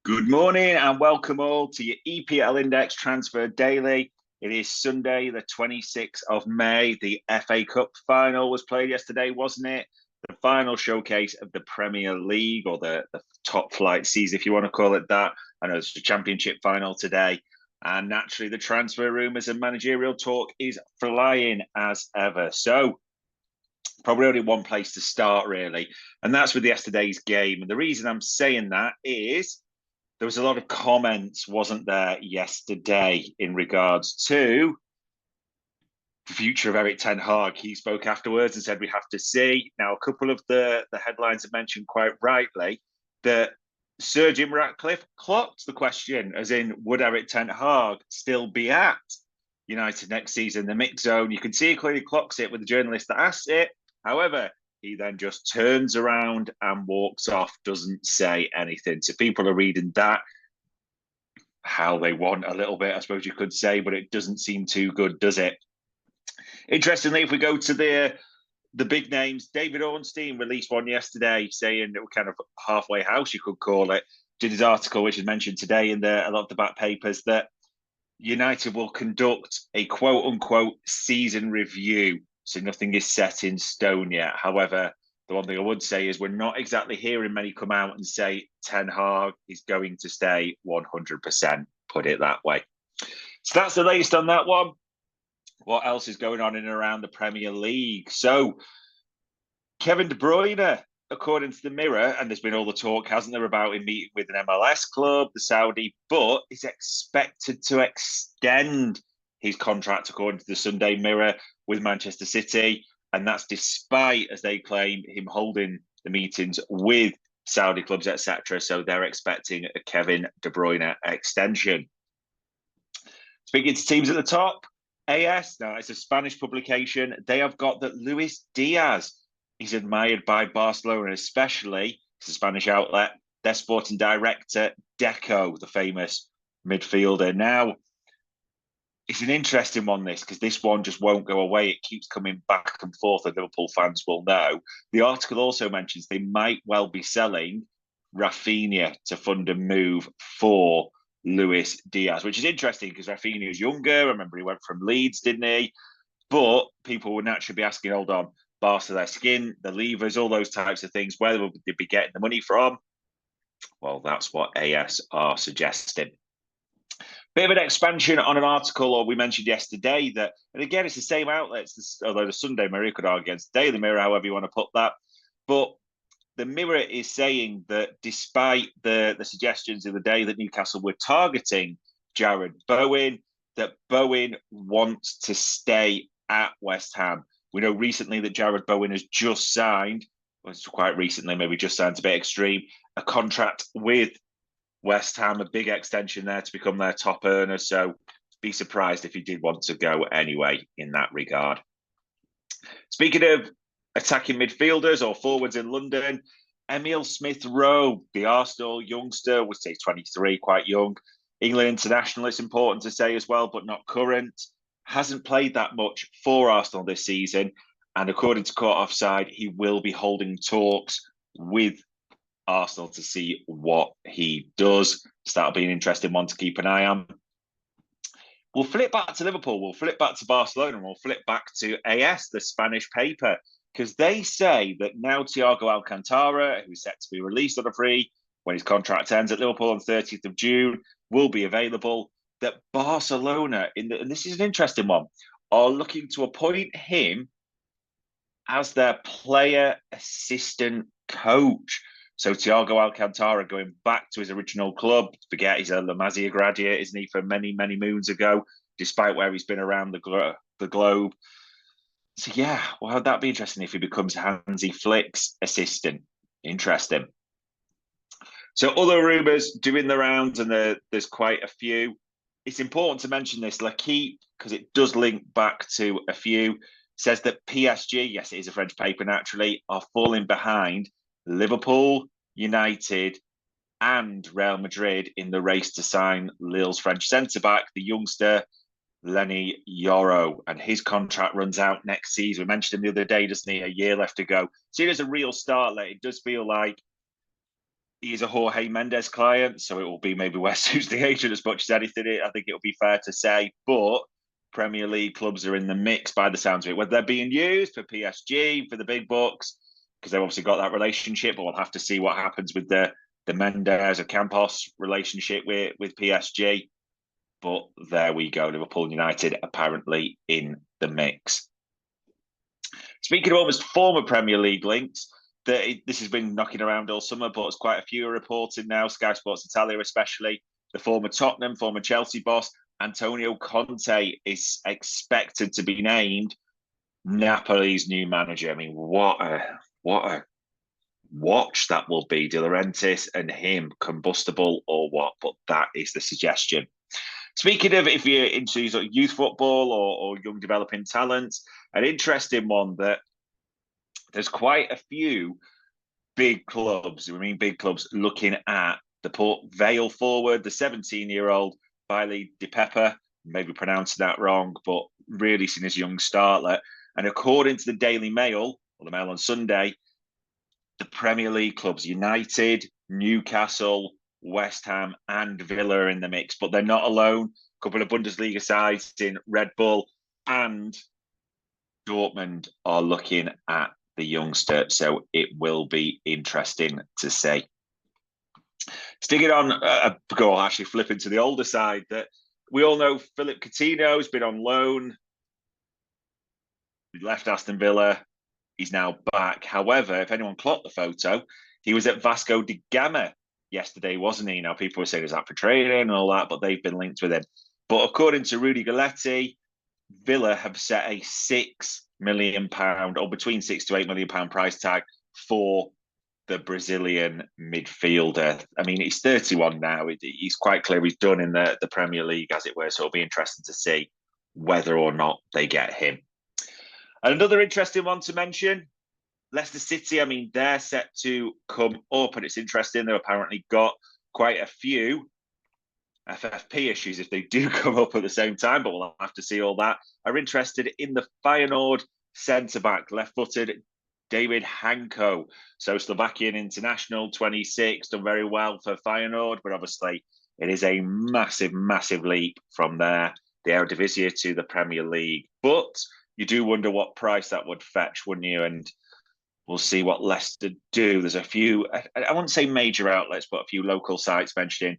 Good morning and welcome all to your EPL Index Transfer Daily. It is Sunday, the 26th of May. The FA Cup final was played yesterday, wasn't it? The final showcase of the Premier League, or the top flight season, if you want to call it that. I know it's the Championship final today. And naturally, the transfer rumours and managerial talk is flying as ever. So, probably only one place to start, really. And that's with yesterday's game. And the reason I'm saying that is there was a lot of comments, wasn't there, yesterday in regards to the future of Erik Ten Hag. He spoke afterwards and said we have to see. Now, a couple of the headlines have mentioned quite rightly that Sir Jim Ratcliffe clocked the question, as in, would Erik Ten Hag still be at United next season, the mix zone? You can see he clearly clocks it with the journalist that asked it. However, he then just turns around and walks off, doesn't say anything. So people are reading that how they want a little bit, I suppose you could say, but it doesn't seem too good, does it? Interestingly, if we go to the big names, David Ornstein released one yesterday saying, kind of halfway house, you could call it, did his article, which is mentioned today in a lot of the back papers, that United will conduct a quote-unquote season review. So nothing is set in stone yet. However, the one thing I would say is we're not exactly hearing many come out and say Ten Hag is going to stay 100%, put it that way. So that's the latest on that one. What else is going on in and around the Premier League? So Kevin De Bruyne, according to the Mirror, and there's been all the talk, hasn't there, about him meeting with an MLS club, the Saudi, but is expected to extend his contract, according to the Sunday Mirror, with Manchester City. And that's despite, as they claim, him holding the meetings with Saudi clubs, etc. So they're expecting a Kevin De Bruyne extension. Speaking to teams at the top, AS, now it's a Spanish publication. They have got that Luis Diaz is admired by Barcelona, especially, it's a Spanish outlet, their sporting director, Deco, the famous midfielder. Now, it's an interesting one, this, because this one just won't go away. It keeps coming back and forth, and Liverpool fans will know. The article also mentions they might well be selling Raphinha to fund a move for Luis Diaz, which is interesting because Raphinha is younger. I remember he went from Leeds, didn't he? But people would naturally be asking, hold on, Barca, their skin, the levers, all those types of things, where would they be getting the money from? Well, that's what AS are suggesting. Bit of an expansion on an article, or we mentioned yesterday that, and again, it's the same outlets, although the Sunday Mirror could argue against the Daily Mirror, however you want to put that. But the Mirror is saying that despite the suggestions of the day that Newcastle were targeting Jarrod Bowen, that Bowen wants to stay at West Ham. We know recently that Jarrod Bowen has just signed, well, quite recently, maybe just signed, a bit extreme, a contract with West Ham, a big extension there to become their top earner. So be surprised if he did want to go anyway in that regard. Speaking of attacking midfielders or forwards in London, Emile Smith-Rowe, the Arsenal youngster, would say 23, quite young. England international, it's important to say as well, but not current. Hasn't played that much for Arsenal this season. And according to Court Offside, he will be holding talks with Arsenal to see what he does. So that'll be an interesting one to keep an eye on. We'll flip back to Liverpool, we'll flip back to Barcelona, and we'll flip back to AS, the Spanish paper, because they say that now Thiago Alcantara, who's set to be released on a free when his contract ends at Liverpool on 30th of June, will be available, that Barcelona, and this is an interesting one, are looking to appoint him as their player assistant coach. So Thiago Alcantara going back to his original club. Forget he's a La Masia graduate, isn't he, from many, many moons ago, despite where he's been around the globe. So yeah, well, that'd be interesting if he becomes Hansi Flick's assistant. Interesting. So other rumours doing the rounds, and there's quite a few. It's important to mention this, L'Équipe, because it does link back to a few, says that PSG, yes, it is a French paper naturally, are falling behind Liverpool, United, and Real Madrid in the race to sign Lille's French centre-back, the youngster Lenny Yoro, and his contract runs out next season. We mentioned him the other day, doesn't he? A year left to go. So he has a real start. It does feel like he is a Jorge Mendes client, so it will be maybe West who's the agent as much as anything. I think it will be fair to say, but Premier League clubs are in the mix by the sounds of it. Whether they're being used for PSG, for the big bucks, because they've obviously got that relationship, but we'll have to see what happens with the Mendes or Campos relationship with PSG. But there we go. Liverpool United apparently in the mix. Speaking of almost former Premier League links, this has been knocking around all summer, but as quite a few are reported now, Sky Sports Italia especially, the former Tottenham, former Chelsea boss, Antonio Conte is expected to be named Napoli's new manager. I mean, what a watch that will be. De Laurentiis and him, combustible or what? But that is the suggestion. Speaking of, if you're into sort of youth football or young developing talents, an interesting one that there's quite a few big clubs, big clubs, looking at the Port Vale forward, the 17-year-old Bailey Di Pepper, maybe pronouncing that wrong, but really seen as a young startler. And according to the Daily Mail, or the Mail on Sunday, the Premier League clubs, United, Newcastle, West Ham and Villa are in the mix, but they're not alone. A couple of Bundesliga sides in Red Bull and Dortmund are looking at the youngster, so it will be interesting to see. Sticking on, actually flipping to the older side, that we all know Philip Coutinho has been on loan. He left Aston Villa. He's now back. However, if anyone clocked the photo, he was at Vasco da Gama yesterday, wasn't he? Now, people were saying, is that for trading and all that, but they've been linked with him. But according to Rudy Galletti, Villa have set a £6 million or between £6 to £8 million price tag for the Brazilian midfielder. I mean, he's 31 now. He's quite clear he's done in the Premier League, as it were. So it'll be interesting to see whether or not they get him. And another interesting one to mention, Leicester City. I mean, they're set to come up, and it's interesting. They've apparently got quite a few FFP issues if they do come up at the same time, but we'll have to see all that. Are interested in the Feyenoord centre-back, left-footed David Hanko. So Slovakian international, 26, done very well for Feyenoord, but obviously it is a massive, massive leap from there, the Eredivisie to the Premier League. But you do wonder what price that would fetch, wouldn't you? And we'll see what Leicester do. There's a few, I wouldn't say major outlets, but a few local sites mentioning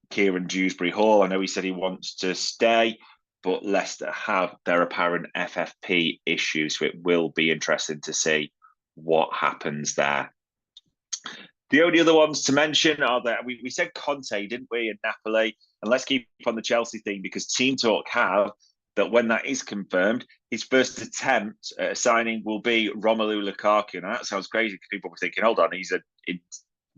Kieran Dewsbury Hall. I know he said he wants to stay, but Leicester have their apparent FFP issues, so it will be interesting to see what happens there. The only other ones to mention are that we said Conte, didn't we, in Napoli? And let's keep on the Chelsea thing, because Team Talk have that when that is confirmed, his first attempt at a signing will be Romelu Lukaku. Now, that sounds crazy because people were thinking, hold on, he's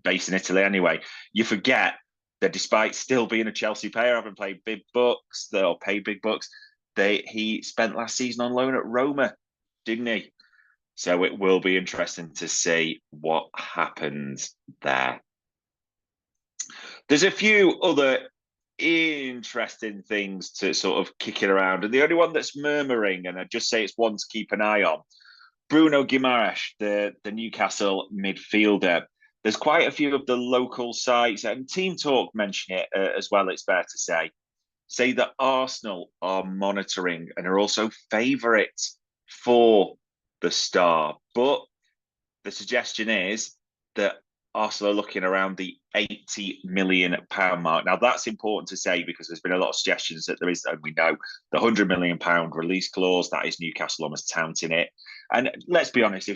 based in Italy anyway. You forget that despite still being a Chelsea player, having played big bucks, or paid big bucks, he spent last season on loan at Roma, didn't he? So it will be interesting to see what happens there. There's a few other interesting things to sort of kick it around. And the only one that's murmuring, and I'd just say it's one to keep an eye on, Bruno Guimaraes, the Newcastle midfielder. There's quite a few of the local sites, and Team Talk mention it as well, it's fair to say that Arsenal are monitoring and are also favourites for the star. But the suggestion is that Arsenal are looking around the £80 million mark. Now, that's important to say because there's been a lot of suggestions that there is, and we know, the £100 million release clause, that is Newcastle almost touting it. And let's be honest,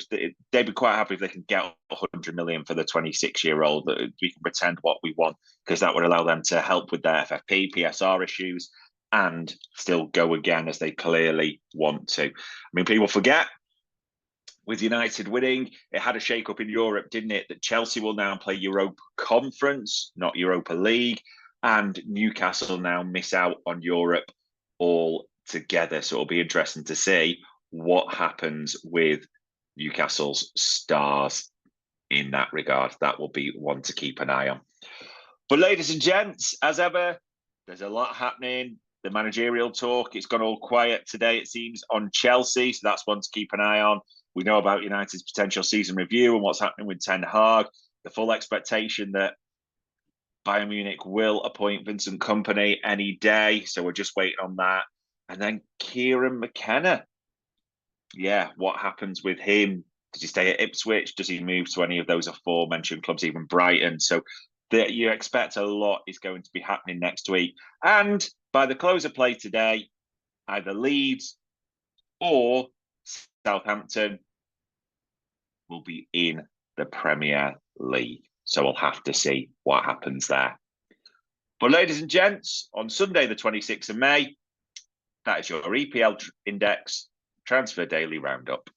they'd be quite happy if they can get £100 million for the 26-year-old. We can pretend what we want, because that would allow them to help with their FFP, PSR issues, and still go again as they clearly want to. I mean, people forget, with United winning, it had a shake-up in Europe, didn't it? That Chelsea will now play Europa Conference, not Europa League, and Newcastle now miss out on Europe altogether. So it'll be interesting to see what happens with Newcastle's stars in that regard. That will be one to keep an eye on. But ladies and gents, as ever, there's a lot happening. The managerial talk, it's gone all quiet today, it seems, on Chelsea. So that's one to keep an eye on. We know about United's potential season review and what's happening with Ten Hag. The full expectation that Bayern Munich will appoint Vincent Kompany any day, so we're just waiting on that. And then Kieran McKenna. Yeah, what happens with him? Does he stay at Ipswich? Does he move to any of those aforementioned clubs, even Brighton? So you expect a lot is going to be happening next week. And by the close of play today, either Leeds or Southampton will be in the Premier League. So we'll have to see what happens there. But ladies and gents, on Sunday, the 26th of May, that is your EPL Index Transfer Daily Roundup.